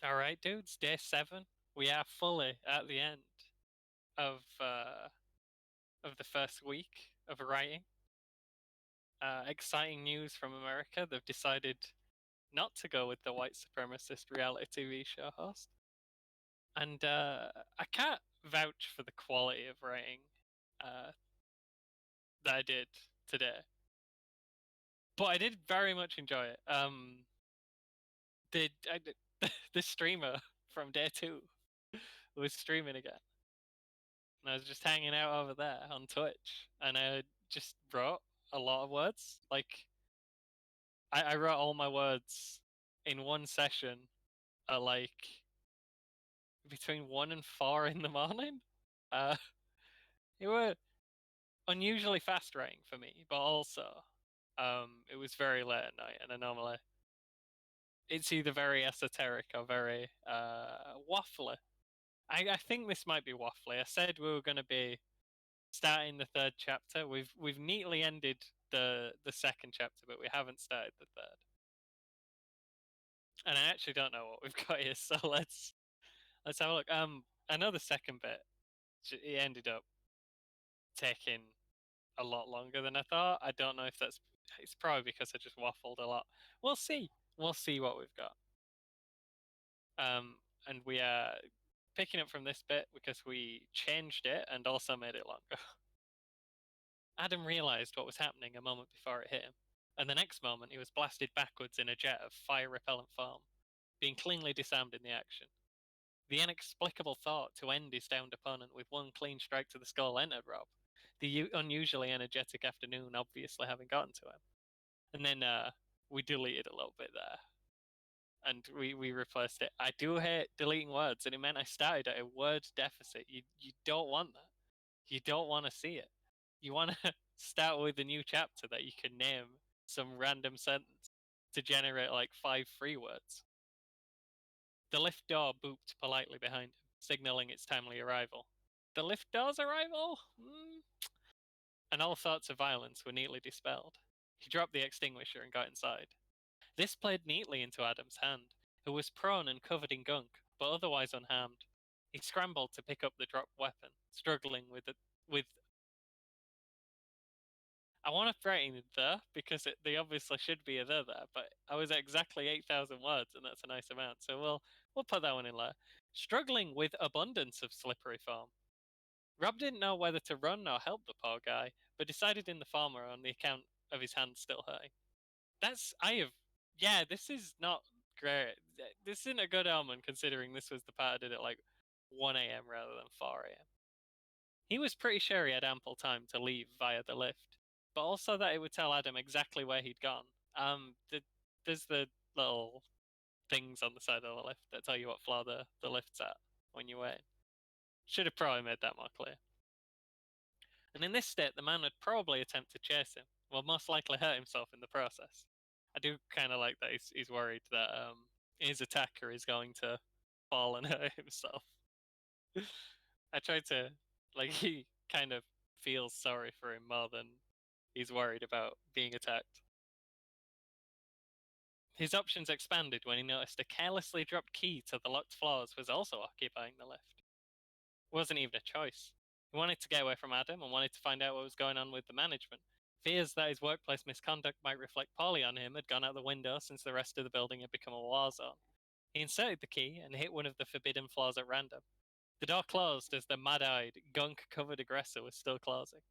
All right, dudes. Day 7. We are fully at the end of the first week of writing. Exciting news from America. They've decided not to go with the white supremacist reality TV show host, and I can't vouch for the quality of writing uh, that I did today, but I did very much enjoy it. The streamer from day 2 was streaming again. And I was just hanging out over there on Twitch, and I just wrote a lot of words. Like I wrote all my words in one session at like between 1 and 4 in the morning. Uh, it were unusually fast writing for me, but also it was very late at night, and I normally it's either very esoteric or very waffly. I think this might be waffly. I said we were going to be starting the third chapter. We've neatly ended the second chapter, but we haven't started the third. And I actually don't know what we've got here, so let's have a look. I know the second bit. It ended up taking a lot longer than I thought. I don't know if that's. It's probably because I just waffled a lot. We'll see. We'll see what we've got. And we are picking up from this bit because we changed it and also made it longer. Adam realised what was happening a moment before it hit him, and the next moment he was blasted backwards in a jet of fire-repellent foam, being cleanly disarmed in the action. The inexplicable thought to end his downed opponent with one clean strike to the skull entered Rob, the unusually energetic afternoon obviously having gotten to him. And then we deleted a little bit there, and we replaced it. I do hate deleting words, and it meant I started at a word deficit. You don't want that. You don't want to see it. You want to start with a new chapter that you can name some random sentence to generate like 5 free words. The lift door booped politely behind him, signaling its timely arrival. The lift door's arrival? And all thoughts of violence were neatly dispelled. He dropped the extinguisher and got inside. This played neatly into Adam's hand, who was prone and covered in gunk, but otherwise unharmed. He scrambled to pick up the dropped weapon, struggling with I want to write in the because they obviously should be a there, but I was at exactly 8,000 words, and that's a nice amount. So we'll put that one in there. Struggling with abundance of slippery foam. Rob didn't know whether to run or help the poor guy, but decided in the former on the account of his hand still hurting. This is not great. This isn't a good omen considering this was the part I did at like 1 a.m. rather than 4 a.m. He was pretty sure he had ample time to leave via the lift, but also that it would tell Adam exactly where he'd gone. There's the little things on the side of the lift that tell you what floor the lift's at when you wait. Should have probably made that more clear. And in this state, the man would probably attempt to chase him, will most likely hurt himself in the process. I do kind of like that he's worried that his attacker is going to fall and hurt himself. I tried to, like, he kind of feels sorry for him more than he's worried about being attacked. His options expanded when he noticed a carelessly dropped key to the locked floors was also occupying the lift. It wasn't even a choice. He wanted to get away from Adam and wanted to find out what was going on with the management. Fears that his workplace misconduct might reflect poorly on him had gone out the window since the rest of the building had become a war zone. He inserted the key and hit one of the forbidden floors at random. The door closed as the mad-eyed, gunk-covered aggressor was still closing.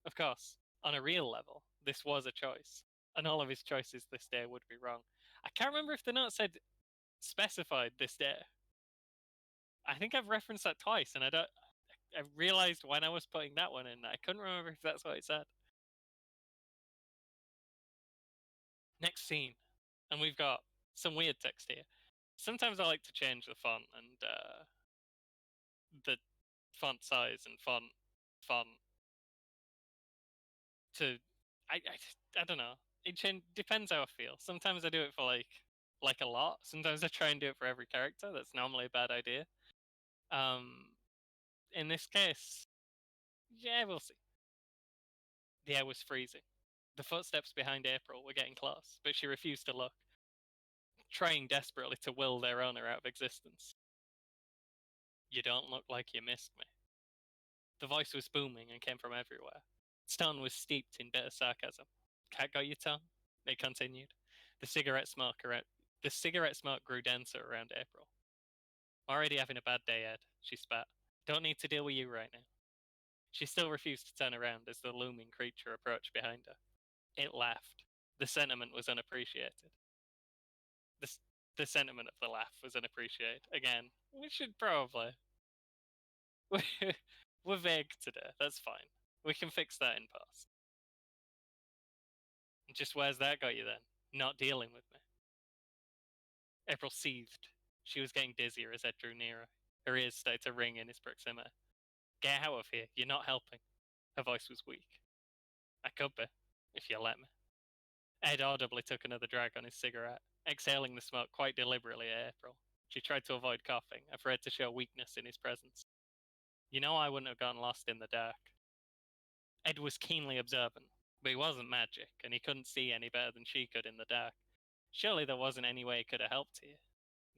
Of course, on a real level, this was a choice, and all of his choices this day would be wrong. I can't remember if the note said specified this day. I think I've referenced that twice, and I realized when I was putting that one in, I couldn't remember if that's what it said. Next scene, and we've got some weird text here. Sometimes I like to change the font and the font size and font to I don't know. It depends how I feel. Sometimes I do it for like a lot. Sometimes I try and do it for every character. That's normally a bad idea. In this case, yeah, we'll see. The air was freezing. The footsteps behind April were getting close, but she refused to look. trying desperately to will their owner out of existence. You don't look like you missed me. The voice was booming and came from everywhere. Its tone was steeped in bitter sarcasm. Cat got your tongue? It continued. The cigarette smoke grew denser around April. Already having a bad day, Ed, she spat. Don't need to deal with you right now. She still refused to turn around as the looming creature approached behind her. It laughed. The sentiment was unappreciated. The sentiment of the laugh was unappreciated. Again, we should probably... We're vague today. That's fine. We can fix that in post. Just where's that got you then? Not dealing with me. April seethed. She was getting dizzier as Ed drew nearer. Her ears started to ring in his proximity. Get out of here. You're not helping. Her voice was weak. I could be, if you let me. Ed audibly took another drag on his cigarette, exhaling the smoke quite deliberately at April. She tried to avoid coughing, afraid to show weakness in his presence. You know I wouldn't have gotten lost in the dark. Ed was keenly observant, but he wasn't magic, and he couldn't see any better than she could in the dark. Surely there wasn't any way he could have helped her.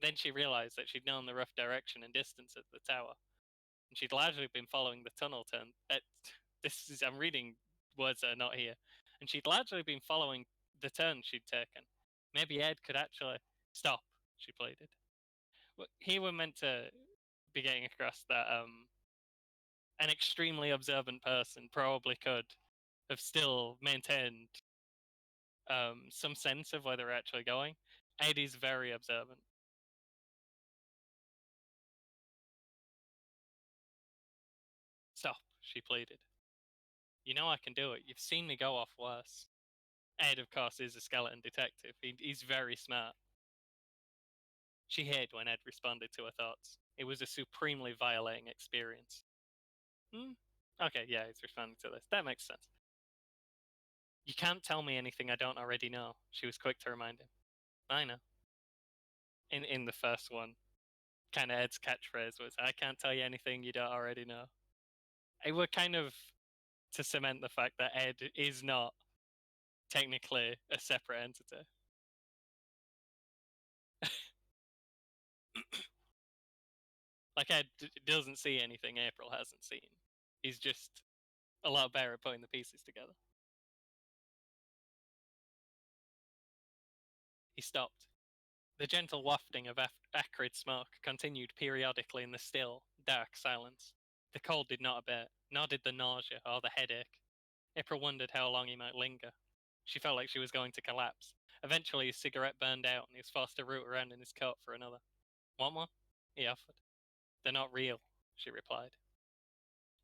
Then she realized that she'd known the rough direction and distance of the tower, and she'd largely been following the tunnel turn. I'm reading words that are not here, and she'd largely been following the turn she'd taken. Maybe Ed could actually stop. She pleaded. Well, here we're meant to be getting across that an extremely observant person probably could have still maintained some sense of where they're actually going. Ed is very observant. Stop, she pleaded. You know I can do it. You've seen me go off worse. Ed, of course, is a skeleton detective. He's very smart. She hid when Ed responded to her thoughts. It was a supremely violating experience. Okay, yeah, he's responding to this. That makes sense. You can't tell me anything I don't already know, she was quick to remind him. I know. In the first one, kind of Ed's catchphrase was, I can't tell you anything you don't already know. It were kind of to cement the fact that Ed is not technically a separate entity. Like Ed doesn't see anything April hasn't seen. He's just a lot better at putting the pieces together. He stopped. The gentle wafting of acrid smoke continued periodically in the still, dark silence. The cold did not abate, nor did the nausea or the headache. April wondered how long he might linger. She felt like she was going to collapse. Eventually his cigarette burned out and he was forced to root around in his coat for another. Want one? He offered. They're not real, she replied.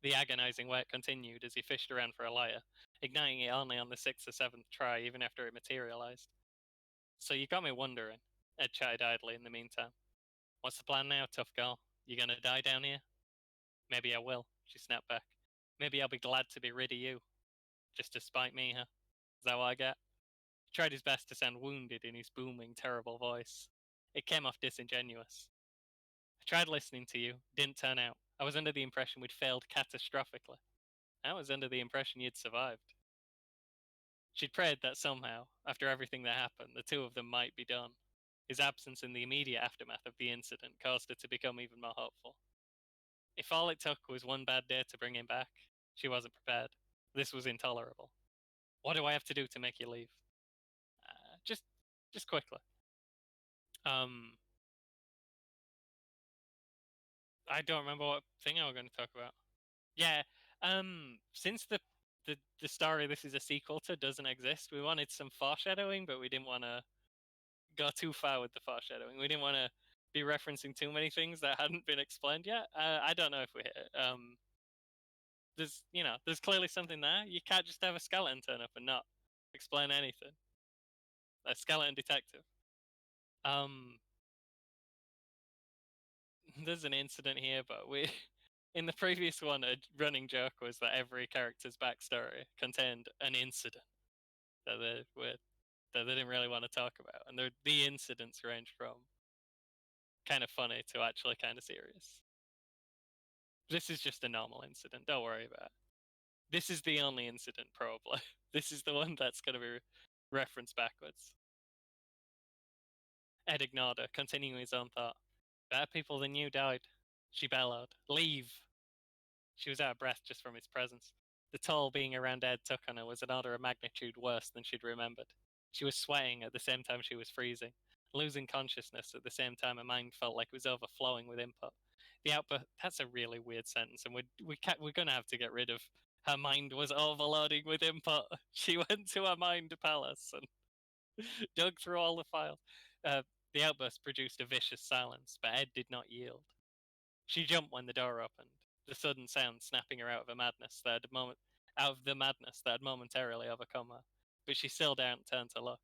The agonizing wait continued as he fished around for a lighter, igniting it only on the 6th or 7th try even after it materialized. So you got me wondering, Ed chatted idly in the meantime. What's the plan now, tough girl? You gonna die down here? Maybe I will, she snapped back. Maybe I'll be glad to be rid of you. Just to spite me, huh? Is that what I get? He tried his best to sound wounded in his booming, terrible voice. It came off disingenuous. I tried listening to you, didn't turn out. I was under the impression we'd failed catastrophically. I was under the impression you'd survived. She'd prayed that somehow, after everything that happened, the two of them might be done. His absence in the immediate aftermath of the incident caused her to become even more hopeful. If all it took was one bad day to bring him back, she wasn't prepared. This was intolerable. What do I have to do to make you leave? Just quickly. I don't remember what thing I was going to talk about. Yeah, since the story this is a sequel to doesn't exist, we wanted some foreshadowing, but we didn't want to go too far with the foreshadowing. We didn't want to be referencing too many things that hadn't been explained yet. I don't know if we there's clearly something there. You can't just have a skeleton turn up and not explain anything. A skeleton detective. There's an incident here, but we in the previous one, a running joke was that every character's backstory contained an incident that they didn't really want to talk about, and the incidents range from kind of funny to actually kind of serious. This is just a normal incident. Don't worry about it. This is the only incident, probably. This is the one that's going to be referenced backwards. Ed ignored her, continuing his own thought. Better people than you died. She bellowed. Leave! She was out of breath just from his presence. The tall being around Ed took on her was an order of magnitude worse than she'd remembered. She was sweating at the same time she was freezing, losing consciousness at the same time her mind felt like it was overflowing with input. The output, that's a really weird sentence, and we're going to have to get rid of her mind was overloading with input. She went to her mind palace and dug through all the files. Uh, the outburst produced a vicious silence, but Ed did not yield. She jumped when the door opened, the sudden sound snapping her out of the madness that had momentarily overcome her. But she still didn't turn to look.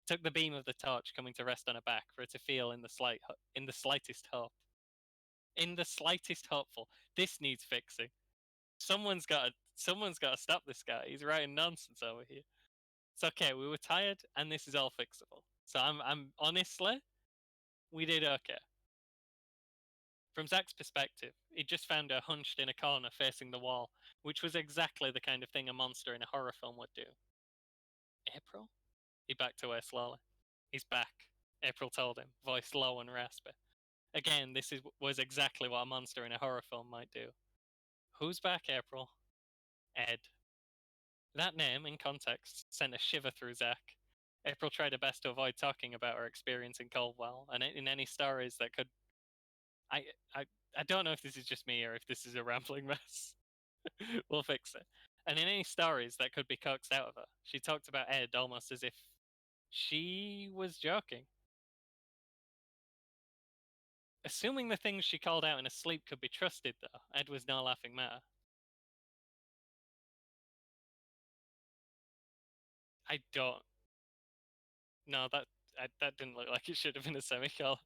It took the beam of the torch coming to rest on her back for her to feel in the slightest hope. In the slightest hopeful. This needs fixing. Someone's got to stop this guy. He's writing nonsense over here. It's okay. We were tired, and this is all fixable. So I'm honestly, we did okay. From Zach's perspective, he'd just found her hunched in a corner facing the wall, which was exactly the kind of thing a monster in a horror film would do. April? He backed away slowly. He's back, April told him, voice low and raspy. Again, was exactly what a monster in a horror film might do. Who's back, April? Ed. That name, in context, sent a shiver through Zach. April tried her best to avoid talking about her experience in Coldwell, and in any stories that could. I, I, I don't know if this is just me or if this is a rambling mess. We'll fix it. And in any stories that could be coaxed out of her, she talked about Ed almost as if she was joking. Assuming the things she called out in her sleep could be trusted, though, Ed was no laughing matter. I don't. No, that didn't look like it should have been a semicolon.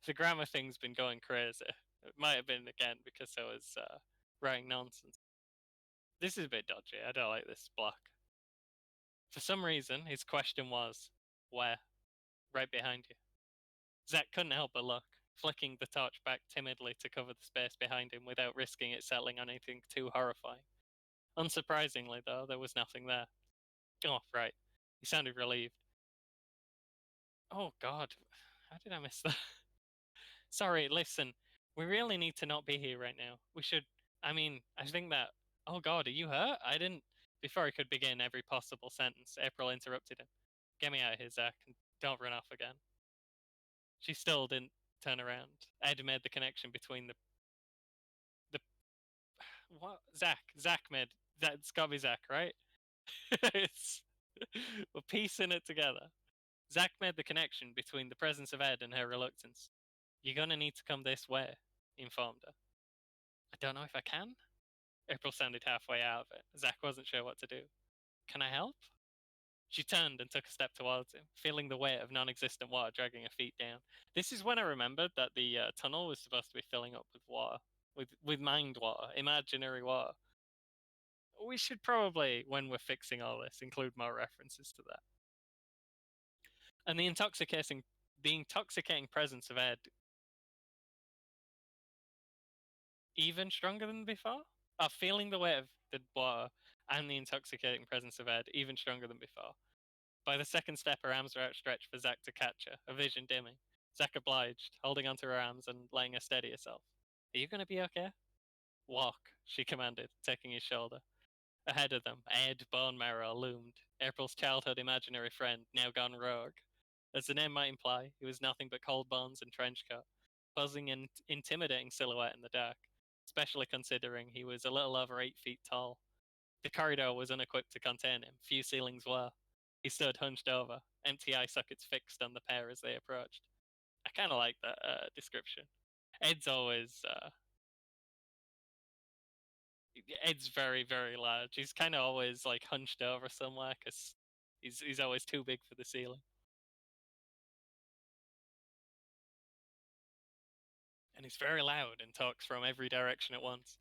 The grammar thing's been going crazy. It might have been again because I was writing nonsense. This is a bit dodgy. I don't like this block. For some reason, his question was, where? Right behind you. Zach couldn't help but look, flicking the torch back timidly to cover the space behind him without risking it settling on anything too horrifying. Unsurprisingly, though, there was nothing there. Oh, right. He sounded relieved. Oh, God. How did I miss that? Sorry, listen. We really need to not be here right now. We should. I think that. Oh, God, are you hurt? I didn't. Before he could begin every possible sentence, April interrupted him. Get me out of here, Zach, and don't run off again. She still didn't turn around. Ed made the connection between the what Zach made that's gotta be Zach, right? it's, we're piecing it together. Zach made the connection between the presence of Ed and her reluctance. You're gonna need to come this way, he informed her. I don't know if I can. April sounded halfway out of it. Zach wasn't sure what to do. Can I help? She turned and took a step towards him, feeling the weight of non-existent water dragging her feet down. This is when I remembered that the tunnel was supposed to be filling up with water, with mind water, imaginary water. We should probably, when we're fixing all this, include more references to that. And the intoxicating presence of Ed, even stronger than before. Feeling the weight of the water and the intoxicating presence of Ed, even stronger than before. By the second step, her arms were outstretched for Zack to catch her, her vision dimming. Zack obliged, holding onto her arms and letting her steady herself. Are you going to be okay? Walk, she commanded, taking his shoulder. Ahead of them, Ed Bone Marrow loomed, April's childhood imaginary friend, now gone rogue. As the name might imply, he was nothing but cold bones and trench coat, posing an intimidating silhouette in the dark, especially considering he was a little over 8 feet tall. The corridor was unequipped to contain him, few ceilings were. He stood hunched over, empty eye sockets fixed on the pair as they approached. I kind of like that description. Ed's always. Ed's very, very large. He's kind of always like hunched over somewhere because he's always too big for the ceiling. And he's very loud and talks from every direction at once.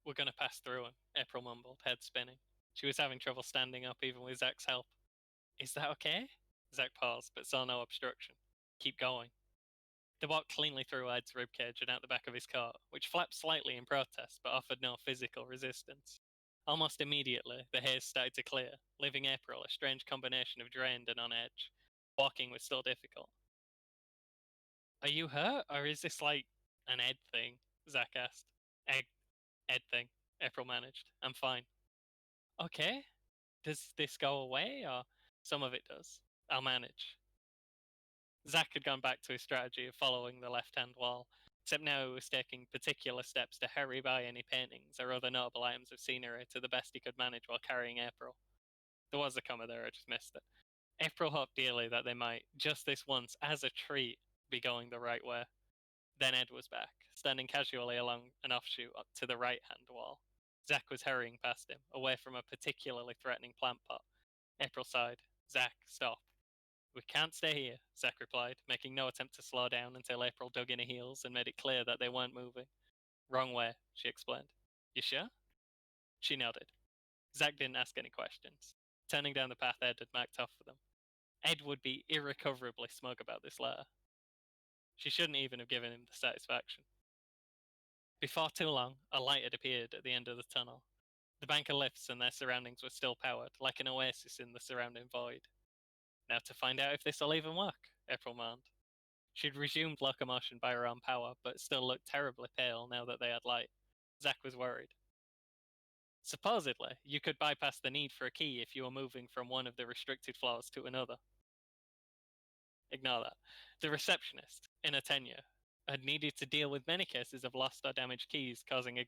We're going to pass through him, April mumbled, head spinning. She was having trouble standing up even with Zach's help. Is that okay? Zach paused, but saw no obstruction. Keep going. They walked cleanly through Ed's ribcage and out the back of his coat, which flapped slightly in protest but offered no physical resistance. Almost immediately, the haze started to clear, leaving April a strange combination of drained and on edge. Walking was still difficult. Are you hurt, or is this like an Ed thing? Zach asked. Ed thing. April managed. I'm fine. Okay. Does this go away, or some of it does? I'll manage. Zach had gone back to his strategy of following the left-hand wall, except now he was taking particular steps to hurry by any paintings or other notable items of scenery to the best he could manage while carrying April. There was a comma there, I just missed it. April hoped dearly that they might, just this once, as a treat, be going the right way. Then Ed was back, standing casually along an offshoot up to the right-hand wall. Zach was hurrying past him, away from a particularly threatening plant pot. April sighed. Zach, stop. We can't stay here, Zach replied, making no attempt to slow down until April dug in her heels and made it clear that they weren't moving. Wrong way, she explained. You sure? She nodded. Zach didn't ask any questions, turning down the path Ed had marked off for them. Ed would be irrecoverably smug about this letter. She shouldn't even have given him the satisfaction. Before too long, a light had appeared at the end of the tunnel. The bank of lifts and their surroundings were still powered, like an oasis in the surrounding void. Now to find out if this'll even work, April moaned. She'd resumed locomotion by her own power, but still looked terribly pale now that they had light. Zach was worried. Supposedly, you could bypass the need for a key if you were moving from one of the restricted floors to another. Ignore that. The receptionist, in her tenure, had needed to deal with many cases of lost or damaged keys causing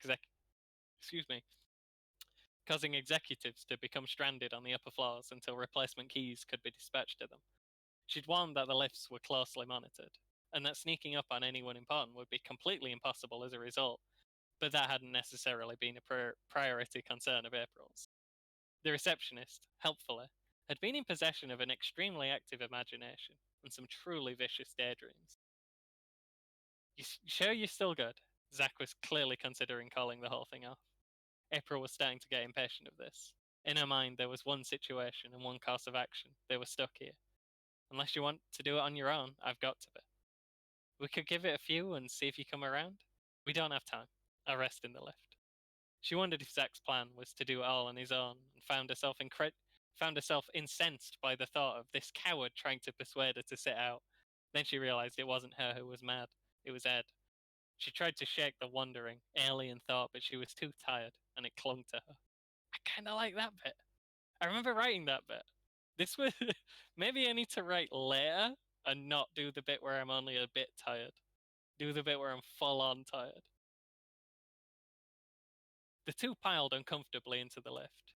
executives to become stranded on the upper floors until replacement keys could be dispatched to them. She'd warned that the lifts were closely monitored, and that sneaking up on anyone important would be completely impossible as a result, but that hadn't necessarily been a priority concern of April's. The receptionist, helpfully, had been in possession of an extremely active imagination and some truly vicious daydreams. You sure you're still good? Zach was clearly considering calling the whole thing off. April was starting to get impatient of this. In her mind, there was one situation and one course of action. They were stuck here. Unless you want to do it on your own, I've got to be. We could give it a few and see if you come around. We don't have time. I'll rest in the lift. She wondered if Zach's plan was to do it all on his own, and found herself incensed by the thought of this coward trying to persuade her to sit out. Then she realized it wasn't her who was mad. It was Ed. She tried to shake the wandering, alien thought, but she was too tired, and it clung to her. I kind of like that bit. I remember writing that bit. This was maybe I need to write later and not do the bit where I'm only a bit tired. Do the bit where I'm full on tired. The two piled uncomfortably into the lift.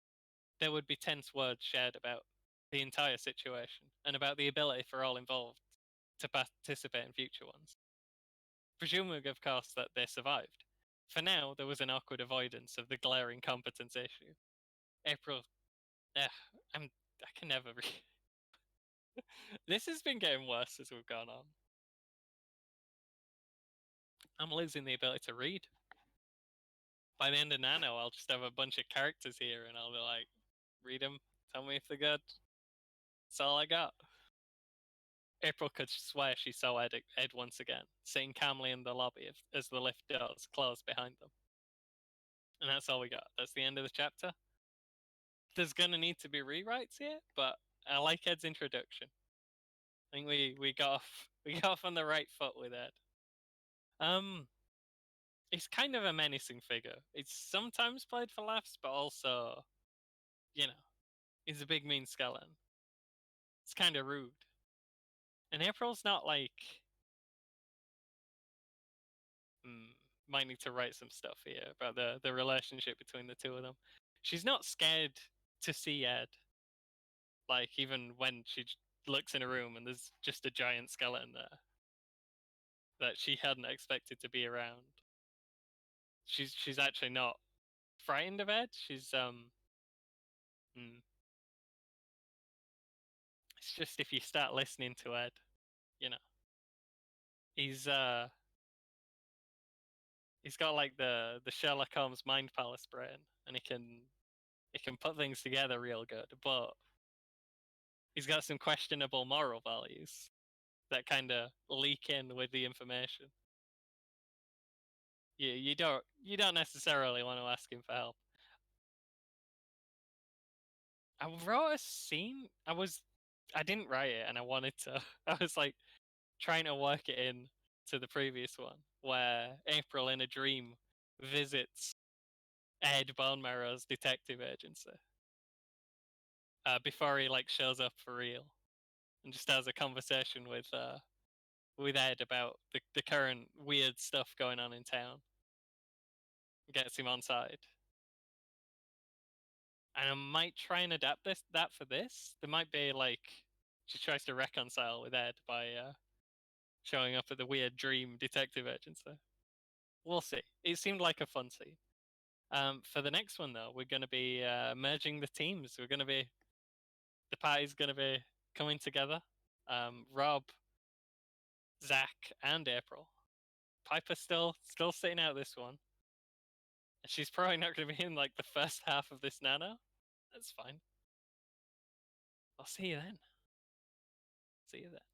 There would be tense words shared about the entire situation and about the ability for all involved to participate in future ones. Presuming, of course, that they survived. For now, there was an awkward avoidance of the glaring competence issue. April, I can never read. This has been getting worse as we've gone on. I'm losing the ability to read. By the end of NaNo, I'll just have a bunch of characters here and I'll be like, read them, tell me if they're good. That's all I got. April could swear she saw Ed once again, sitting calmly in the lobby as the lift doors closed behind them. And that's all we got. That's the end of the chapter. There's gonna need to be rewrites here, but I like Ed's introduction. I think we got off on the right foot with Ed. He's kind of a menacing figure. It's sometimes played for laughs, but also, he's a big mean skeleton. It's kind of rude. And April's not like, might need to write some stuff here about the relationship between the two of them. She's not scared to see Ed. Like, even when she looks in a room and there's just a giant skeleton there that she hadn't expected to be around. She's actually not frightened of Ed. She's it's just if you start listening to Ed, he's got like the Sherlock Holmes mind palace brain, and he can put things together real good, but he's got some questionable moral values that kind of leak in with the information. You don't necessarily want to ask him for help. I wrote a scene. I didn't write it, and I wanted to. I was like trying to work it in to the previous one, where April in a dream visits Ed Bone Marrow's detective agency before he like shows up for real, and just has a conversation with Ed about the current weird stuff going on in town. Gets him on side. And I might try and adapt that for this. There might be like she tries to reconcile with Ed by showing up at the weird dream detective agency. We'll see. It seemed like a fun scene. For the next one though, we're going to be merging the teams. The party's going to be coming together. Rob, Zach, and April. Piper's still sitting out this one. She's probably not going to be in like the first half of this Nano. That's fine. I'll see you then. See you then.